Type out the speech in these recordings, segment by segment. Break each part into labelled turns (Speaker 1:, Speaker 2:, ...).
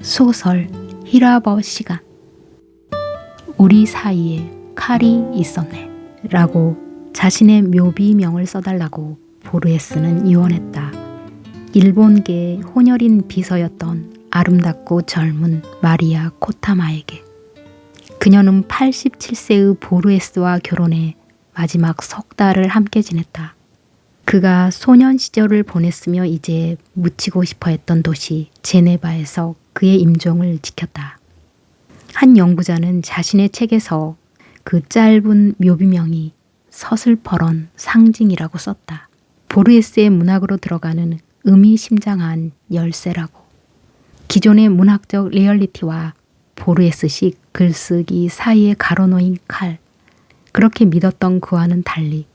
Speaker 1: 소설 히라버 시간. 우리 사이에 칼이 있었네 라고 자신의 묘비명을 써달라고 보르헤스는 유언했다. 일본계의 혼혈인 비서였던 아름답고 젊은 마리아 코타마에게. 그녀는 87세의 보르헤스와 결혼해 마지막 석 달을 함께 지냈다. 그가 소년 시절을 보냈으며 이제 묻히고 싶어 했던 도시 제네바에서 그의 임종을 지켰다. 한 연구자는 자신의 책에서 그 짧은 묘비명이 서슬퍼런 상징이라고 썼다. 보르헤스의 문학으로 들어가는 의미심장한 열쇠라고. 기존의 문학적 리얼리티와 보르헤스식 글쓰기 사이에 가로놓인 칼, 그렇게 믿었던 그와는 달리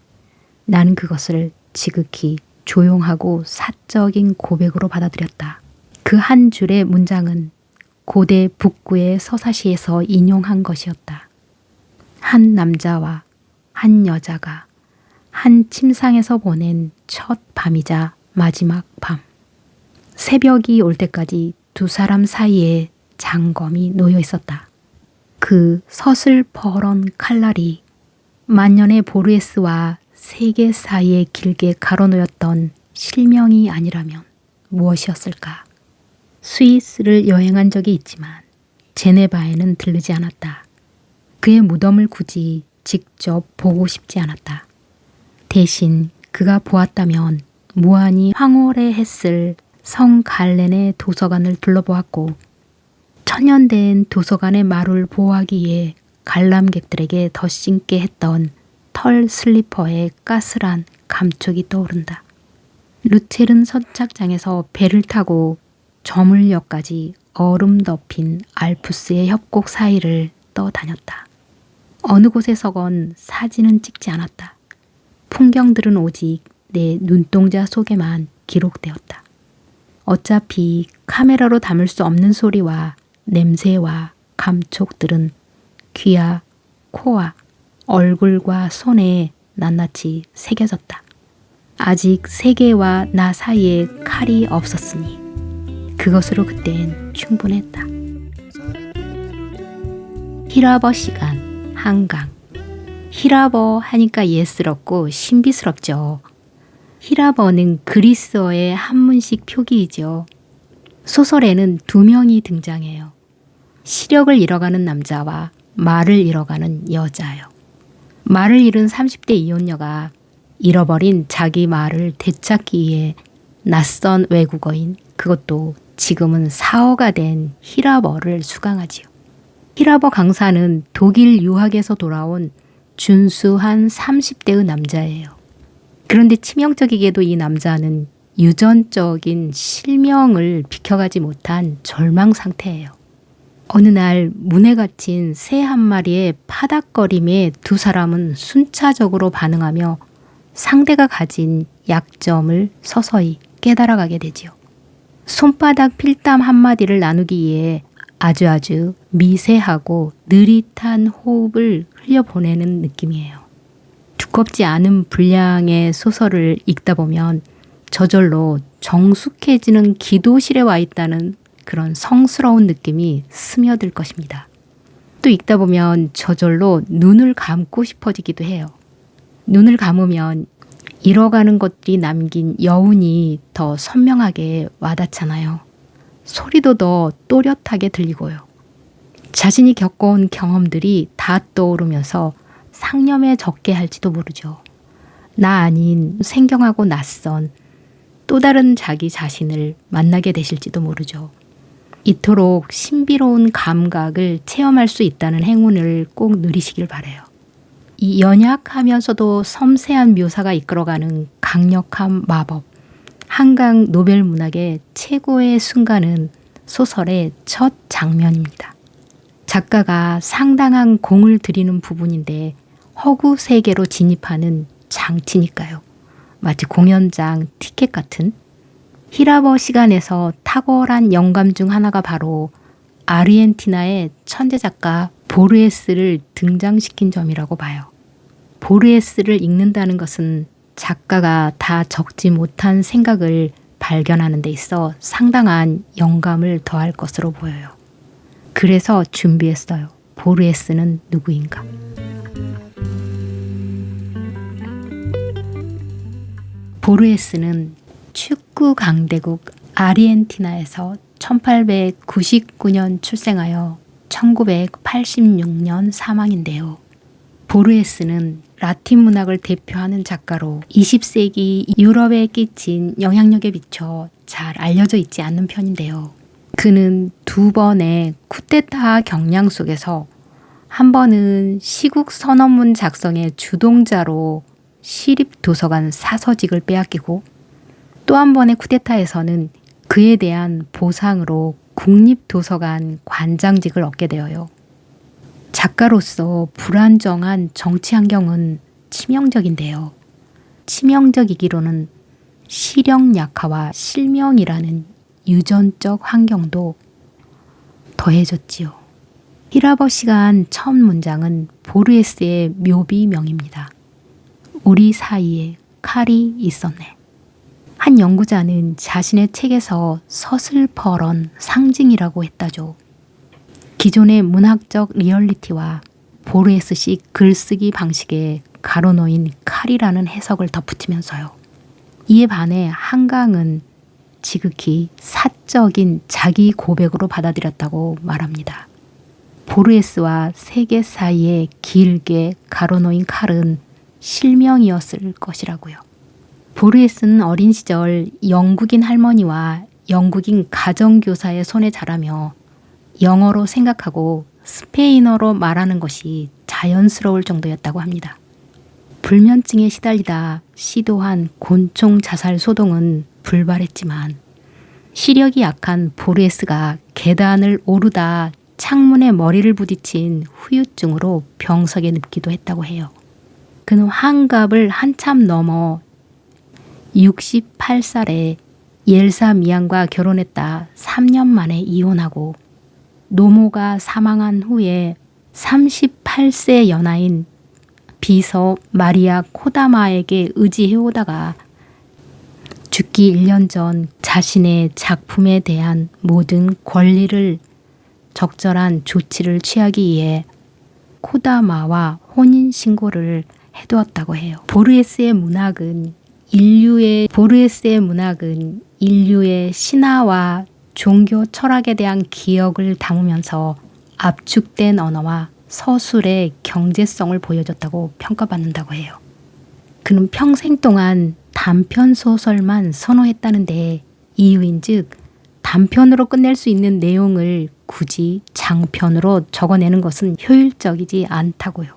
Speaker 1: 나는 그것을 지극히 조용하고 사적인 고백으로 받아들였다. 그 한 줄의 문장은 고대 북구의 서사시에서 인용한 것이었다. 한 남자와 한 여자가 한 침상에서 보낸 첫 밤이자 마지막 밤. 새벽이 올 때까지 두 사람 사이에 장검이 놓여 있었다. 그 서슬퍼런 칼날이 만년의 보르헤스와 세계 사이에 길게 가로놓였던 실명이 아니라면 무엇이었을까? 스위스를 여행한 적이 있지만 제네바에는 들르지 않았다. 그의 무덤을 굳이 직접 보고 싶지 않았다. 대신 그가 보았다면 무한히 황홀해했을 성 갈렌의 도서관을 둘러보았고 천년된 도서관의 마루를 보호하기 위해 관람객들에게 더 신게 했던 털 슬리퍼의 까슬한 감촉이 떠오른다. 루체른 선착장에서 배를 타고 저물역까지 얼음 덮인 알프스의 협곡 사이를 떠다녔다. 어느 곳에서건 사진은 찍지 않았다. 풍경들은 오직 내 눈동자 속에만 기록되었다. 어차피 카메라로 담을 수 없는 소리와 냄새와 감촉들은 귀와 코와 얼굴과 손에 낱낱이 새겨졌다. 아직 세계와 나 사이에 칼이 없었으니 그것으로 그땐 충분했다. 히라버 시간, 한강. 히라버 하니까 예스럽고 신비스럽죠. 히라버는 그리스어의 한문식 표기이죠. 소설에는 두 명이 등장해요. 시력을 잃어가는 남자와 말을 잃어가는 여자요. 말을 잃은 30대 이혼녀가 잃어버린 자기 말을 되찾기 위해 낯선 외국어인, 그것도 지금은 사어가 된 히라버를 수강하지요. 히라버 강사는 독일 유학에서 돌아온 준수한 30대의 남자예요. 그런데 치명적이게도 이 남자는 유전적인 실명을 비켜가지 못한 절망 상태예요. 어느 날 문에 갇힌 새 한 마리의 파닥거림에 두 사람은 순차적으로 반응하며 상대가 가진 약점을 서서히 깨달아가게 되지요. 손바닥 필담 한마디를 나누기 위해 아주 미세하고 느릿한 호흡을 흘려보내는 느낌이에요. 두껍지 않은 분량의 소설을 읽다 보면 저절로 정숙해지는 기도실에 와 있다는 그런 성스러운 느낌이 스며들 것입니다. 또 읽다 보면 저절로 눈을 감고 싶어지기도 해요. 눈을 감으면 잃어가는 것들이 남긴 여운이 더 선명하게 와닿잖아요. 소리도 더 또렷하게 들리고요. 자신이 겪어온 경험들이 다 떠오르면서 상념에 적게 할지도 모르죠. 나 아닌 생경하고 낯선 또 다른 자기 자신을 만나게 되실지도 모르죠. 이토록 신비로운 감각을 체험할 수 있다는 행운을 꼭 누리시길 바라요. 이 연약하면서도 섬세한 묘사가 이끌어가는 강력한 마법, 한강 노벨 문학의 최고의 순간은 소설의 첫 장면입니다. 작가가 상당한 공을 들이는 부분인데 허구 세계로 진입하는 장치니까요. 마치 공연장 티켓 같은. 히라버 시간에서 탁월한 영감 중 하나가 바로 아르헨티나의 천재 작가 보르헤스를 등장시킨 점이라고 봐요. 보르헤스를 읽는다는 것은 작가가 다 적지 못한 생각을 발견하는 데 있어 상당한 영감을 더할 것으로 보여요. 그래서 준비했어요. 보르헤스는 누구인가? 보르헤스는 축구 강대국 아르헨티나에서 1899년 출생하여 1986년 사망인데요. 보르헤스는 라틴 문학을 대표하는 작가로 20세기 유럽에 끼친 영향력에 비춰 잘 알려져 있지 않는 편인데요. 그는 2번의 쿠데타 경량 속에서 한 번은 시국 선언문 작성의 주동자로 시립도서관 사서직을 빼앗기고 또 한 번의 쿠데타에서는 그에 대한 보상으로 국립도서관 관장직을 얻게 되어요. 작가로서 불안정한 정치 환경은 치명적인데요. 치명적이기로는 시력 약화와 실명이라는 유전적 환경도 더해졌지요. 히라버 시간 첫 문장은 보르헤스의 묘비명입니다. 우리 사이에 칼이 있었네. 한 연구자는 자신의 책에서 서슬퍼런 상징이라고 했다죠. 기존의 문학적 리얼리티와 보르헤스식 글쓰기 방식에 가로놓인 칼이라는 해석을 덧붙이면서요. 이에 반해 한강은 지극히 사적인 자기 고백으로 받아들였다고 말합니다. 보르헤스와 세계 사이에 길게 가로놓인 칼은 실명이었을 것이라고요. 보르헤스는 어린 시절 영국인 할머니와 영국인 가정교사의 손에 자라며 영어로 생각하고 스페인어로 말하는 것이 자연스러울 정도였다고 합니다. 불면증에 시달리다 시도한 곤충 자살 소동은 불발했지만 시력이 약한 보르헤스가 계단을 오르다 창문에 머리를 부딪힌 후유증으로 병석에 눕기도 했다고 해요. 그는 환갑을 한참 넘어 68살에 옐사 미안과 결혼했다 3년 만에 이혼하고 노모가 사망한 후에 38세 연하인 비서 마리아 코다마에게 의지해오다가 죽기 1년 전 자신의 작품에 대한 모든 권리를 적절한 조치를 취하기 위해 코다마와 혼인신고를 해두었다고 해요. 보르헤스의 문학은 인류의 신화와 종교 철학에 대한 기억을 담으면서 압축된 언어와 서술의 경제성을 보여줬다고 평가받는다고 해요. 그는 평생 동안 단편 소설만 선호했다는데 이유인즉 단편으로 끝낼 수 있는 내용을 굳이 장편으로 적어내는 것은 효율적이지 않다고요.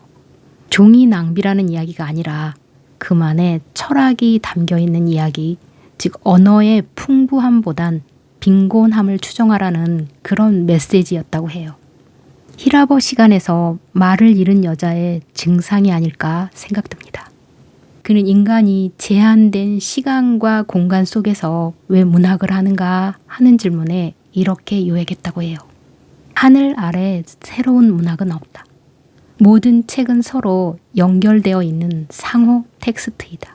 Speaker 1: 종이 낭비라는 이야기가 아니라 그만의 철학이 담겨있는 이야기, 즉 언어의 풍부함보단 빈곤함을 추정하라는 그런 메시지였다고 해요. 히라버 시간에서 말을 잃은 여자의 증상이 아닐까 생각됩니다. 그는 인간이 제한된 시간과 공간 속에서 왜 문학을 하는가 하는 질문에 이렇게 요약했다고 해요. 하늘 아래 새로운 문학은 없다. 모든 책은 서로 연결되어 있는 상호 텍스트이다.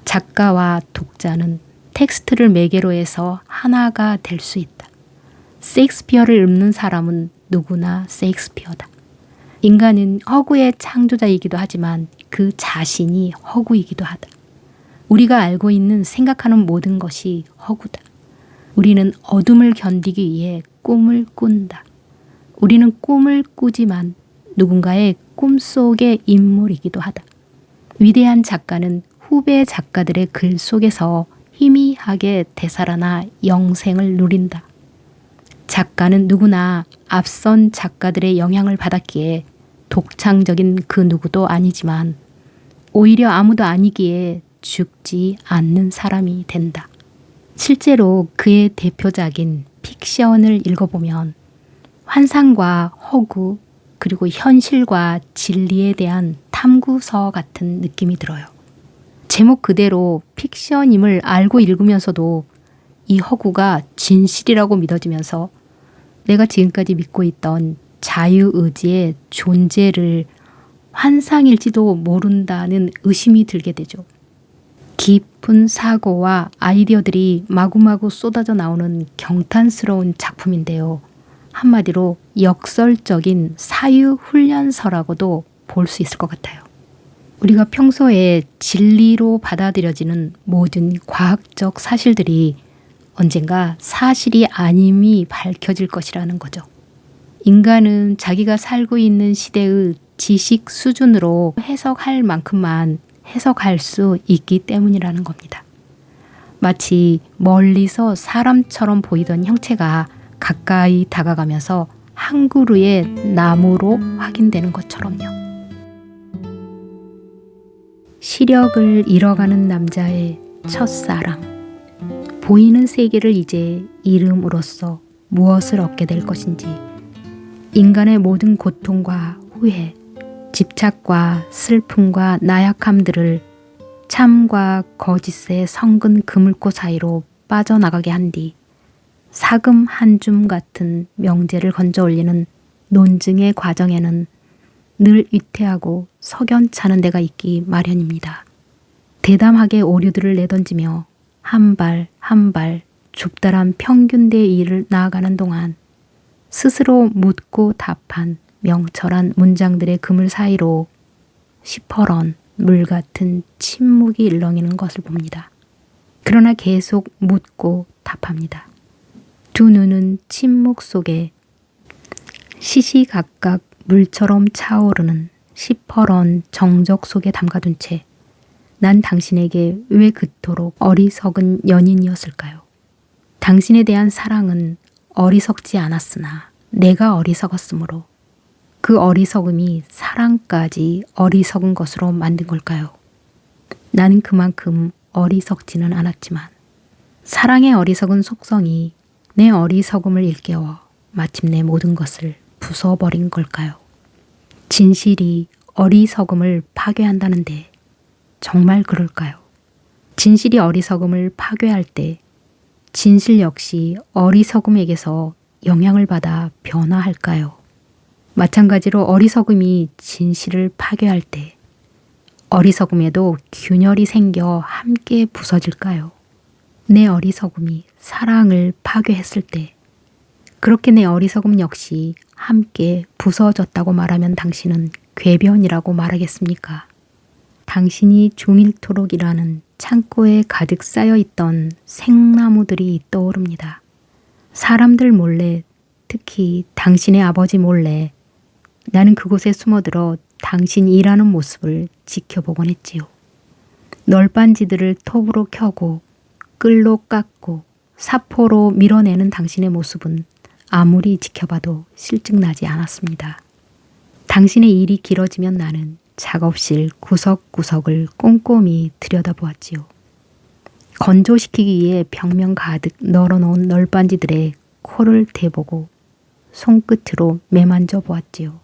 Speaker 1: 작가와 독자는 텍스트를 매개로 해서 하나가 될 수 있다. 셰익스피어를 읊는 사람은 누구나 셰익스피어다. 인간은 허구의 창조자이기도 하지만 그 자신이 허구이기도 하다. 우리가 알고 있는 생각하는 모든 것이 허구다. 우리는 어둠을 견디기 위해 꿈을 꾼다. 우리는 꿈을 꾸지만 누군가의 꿈속의 인물이기도 하다. 위대한 작가는 후배 작가들의 글 속에서 희미하게 되살아나 영생을 누린다. 작가는 누구나 앞선 작가들의 영향을 받았기에 독창적인 그 누구도 아니지만 오히려 아무도 아니기에 죽지 않는 사람이 된다. 실제로 그의 대표작인 픽션을 읽어보면 환상과 허구 그리고 현실과 진리에 대한 탐구서 같은 느낌이 들어요. 제목 그대로 픽션임을 알고 읽으면서도 이 허구가 진실이라고 믿어지면서 내가 지금까지 믿고 있던 자유의지의 존재를 환상일지도 모른다는 의심이 들게 되죠. 깊은 사고와 아이디어들이 마구마구 쏟아져 나오는 경탄스러운 작품인데요. 한마디로 역설적인 사유훈련서라고도 볼 수 있을 것 같아요. 우리가 평소에 진리로 받아들여지는 모든 과학적 사실들이 언젠가 사실이 아님이 밝혀질 것이라는 거죠. 인간은 자기가 살고 있는 시대의 지식 수준으로 해석할 만큼만 해석할 수 있기 때문이라는 겁니다. 마치 멀리서 사람처럼 보이던 형체가 가까이 다가가면서 한 그루의 나무로 확인되는 것처럼요. 시력을 잃어가는 남자의 첫사랑. 보이는 세계를 이제 이름으로써 무엇을 얻게 될 것인지, 인간의 모든 고통과 후회, 집착과 슬픔과 나약함들을 참과 거짓의 성근 그물고 사이로 빠져나가게 한 뒤 사금 한 줌 같은 명제를 건져 올리는 논증의 과정에는 늘 위태하고 석연찮은 데가 있기 마련입니다. 대담하게 오류들을 내던지며 한 발 한 발 좁다란 평균대의 일을 나아가는 동안 스스로 묻고 답한 명철한 문장들의 그물 사이로 시퍼런 물 같은 침묵이 일렁이는 것을 봅니다. 그러나 계속 묻고 답합니다. 두 눈은 침묵 속에 시시각각 물처럼 차오르는 시퍼런 정적 속에 담가둔 채 난 당신에게 왜 그토록 어리석은 연인이었을까요? 당신에 대한 사랑은 어리석지 않았으나 내가 어리석었으므로 그 어리석음이 사랑까지 어리석은 것으로 만든 걸까요? 나는 그만큼 어리석지는 않았지만 사랑의 어리석은 속성이 내 어리석음을 일깨워 마침내 모든 것을 부숴버린 걸까요? 진실이 어리석음을 파괴한다는데 정말 그럴까요? 진실이 어리석음을 파괴할 때 진실 역시 어리석음에게서 영향을 받아 변화할까요? 마찬가지로 어리석음이 진실을 파괴할 때 어리석음에도 균열이 생겨 함께 부서질까요? 내 어리석음이 사랑을 파괴했을 때 그렇게 내 어리석음 역시 함께 부서졌다고 말하면 당신은 궤변이라고 말하겠습니까? 당신이 종일토록 일하는 창고에 가득 쌓여있던 생나무들이 떠오릅니다. 사람들 몰래, 특히 당신의 아버지 몰래 나는 그곳에 숨어들어 당신이 일하는 모습을 지켜보곤 했지요. 널빤지들을 톱으로 켜고 끌로 깎고 사포로 밀어내는 당신의 모습은 아무리 지켜봐도 실증나지 않았습니다. 당신의 일이 길어지면 나는 작업실 구석구석을 꼼꼼히 들여다보았지요. 건조시키기 위해 벽면 가득 널어놓은 널빤지들의 코를 대보고 손끝으로 매만져 보았지요.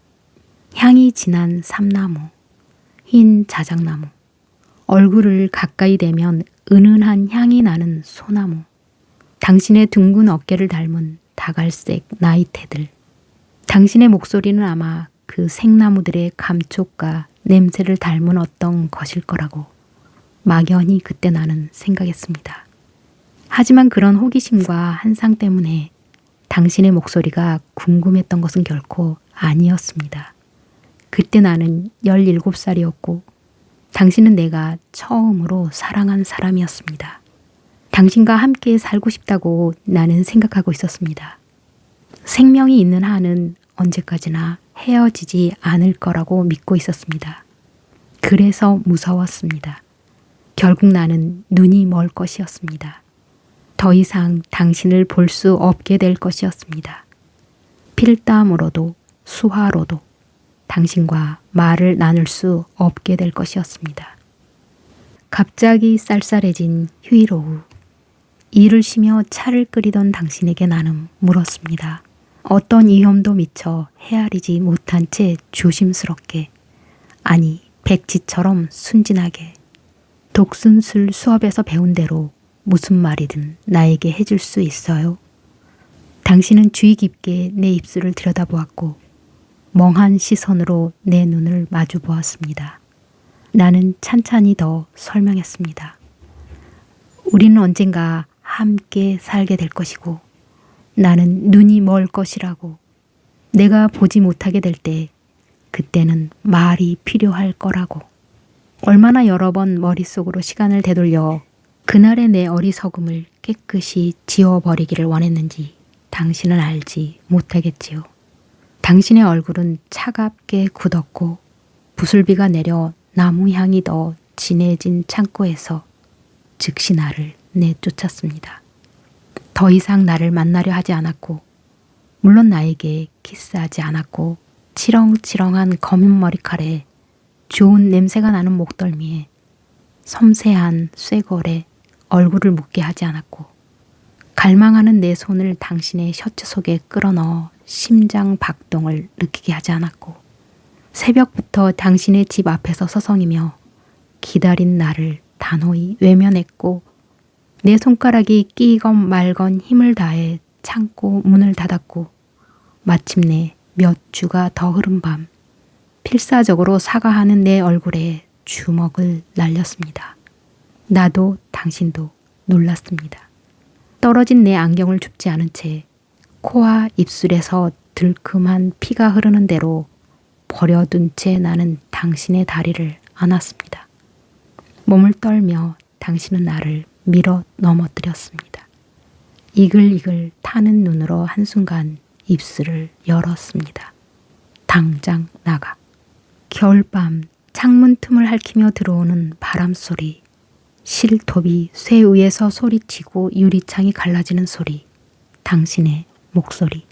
Speaker 1: 향이 진한 삼나무, 흰 자작나무, 얼굴을 가까이 대면 은은한 향이 나는 소나무, 당신의 둥근 어깨를 닮은 다갈색 나이테들, 당신의 목소리는 아마 그 생나무들의 감촉과 냄새를 닮은 어떤 것일 거라고 막연히 그때 나는 생각했습니다. 하지만 그런 호기심과 한상 때문에 당신의 목소리가 궁금했던 것은 결코 아니었습니다. 그때 나는 17살이었고 당신은 내가 처음으로 사랑한 사람이었습니다. 당신과 함께 살고 싶다고 나는 생각하고 있었습니다. 생명이 있는 한은 언제까지나 헤어지지 않을 거라고 믿고 있었습니다. 그래서 무서웠습니다. 결국 나는 눈이 멀 것이었습니다. 더 이상 당신을 볼 수 없게 될 것이었습니다. 필담으로도 수화로도 당신과 말을 나눌 수 없게 될 것이었습니다. 갑자기 쌀쌀해진 휴일 오후, 일을 쉬며 차를 끓이던 당신에게 나는 물었습니다. 어떤 위험도 미처 헤아리지 못한 채 조심스럽게, 아니 백지처럼 순진하게, 독순술 수업에서 배운 대로 무슨 말이든 나에게 해줄 수 있어요? 당신은 주의 깊게 내 입술을 들여다보았고 멍한 시선으로 내 눈을 마주 보았습니다. 나는 찬찬히 더 설명했습니다. 우리는 언젠가 함께 살게 될 것이고 나는 눈이 멀 것이라고. 내가 보지 못하게 될 때 그때는 말이 필요할 거라고. 얼마나 여러 번 머릿속으로 시간을 되돌려 그날의 내 어리석음을 깨끗이 지워버리기를 원했는지 당신은 알지 못하겠지요. 당신의 얼굴은 차갑게 굳었고 부슬비가 내려 나무 향이 더 진해진 창고에서 즉시 나를 내쫓았습니다. 더 이상 나를 만나려 하지 않았고 물론 나에게 키스하지 않았고 치렁치렁한 검은 머리칼에 좋은 냄새가 나는 목덜미에 섬세한 쇠골에 얼굴을 묻게 하지 않았고 갈망하는 내 손을 당신의 셔츠 속에 끌어넣어 심장 박동을 느끼게 하지 않았고 새벽부터 당신의 집 앞에서 서성이며 기다린 나를 단호히 외면했고 내 손가락이 끼건 말건 힘을 다해 창고 문을 닫았고 마침내 몇 주가 더 흐른 밤 필사적으로 사과하는 내 얼굴에 주먹을 날렸습니다. 나도 당신도 놀랐습니다. 떨어진 내 안경을 줍지 않은 채 코와 입술에서 들큼한 피가 흐르는 대로 버려둔 채 나는 당신의 다리를 안았습니다. 몸을 떨며 당신은 나를 밀어 넘어뜨렸습니다. 이글이글 타는 눈으로 한순간 입술을 열었습니다. 당장 나가. 겨울밤 창문 틈을 핥히며 들어오는 바람소리, 실톱이 쇠 위에서 소리치고 유리창이 갈라지는 소리, 당신의 목소리.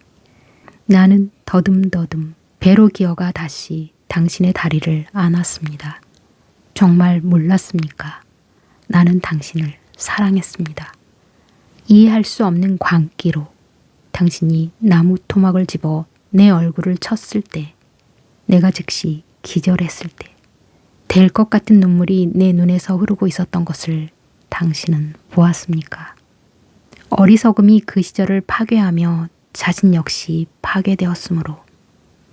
Speaker 1: 나는 더듬더듬 배로 기어가 다시 당신의 다리를 안았습니다. 정말 몰랐습니까? 나는 당신을 사랑했습니다. 이해할 수 없는 광기로 당신이 나무 토막을 집어 내 얼굴을 쳤을 때, 내가 즉시 기절했을 때, 될 것 같은 눈물이 내 눈에서 흐르고 있었던 것을 당신은 보았습니까? 어리석음이 그 시절을 파괴하며 자신 역시 파괴되었으므로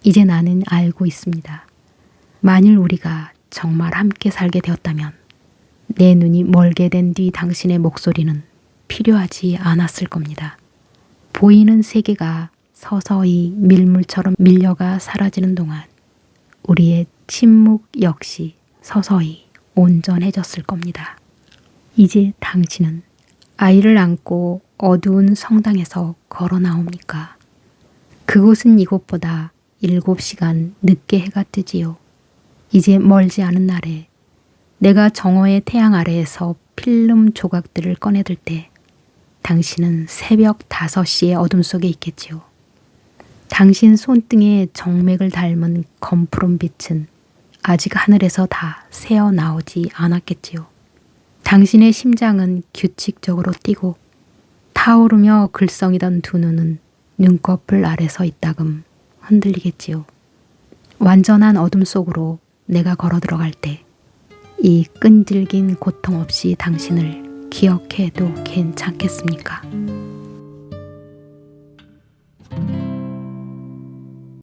Speaker 1: 이제 나는 알고 있습니다. 만일 우리가 정말 함께 살게 되었다면 내 눈이 멀게 된 뒤 당신의 목소리는 필요하지 않았을 겁니다. 보이는 세계가 서서히 밀물처럼 밀려가 사라지는 동안 우리의 침묵 역시 서서히 온전해졌을 겁니다. 이제 당신은 아이를 안고 어두운 성당에서 걸어 나옵니까? 그곳은 이곳보다 7시간 늦게 해가 뜨지요. 이제 멀지 않은 날에 내가 정오의 태양 아래에서 필름 조각들을 꺼내들 때 당신은 새벽 5시의 어둠 속에 있겠지요. 당신 손등에 정맥을 닮은 검푸른 빛은 아직 하늘에서 다 새어 나오지 않았겠지요. 당신의 심장은 규칙적으로 뛰고 타오르며 글썽이던 두 눈은 눈꺼풀 아래서 이따금 흔들리겠지요. 완전한 어둠 속으로 내가 걸어 들어갈 때 이 끈질긴 고통 없이 당신을 기억해도 괜찮겠습니까?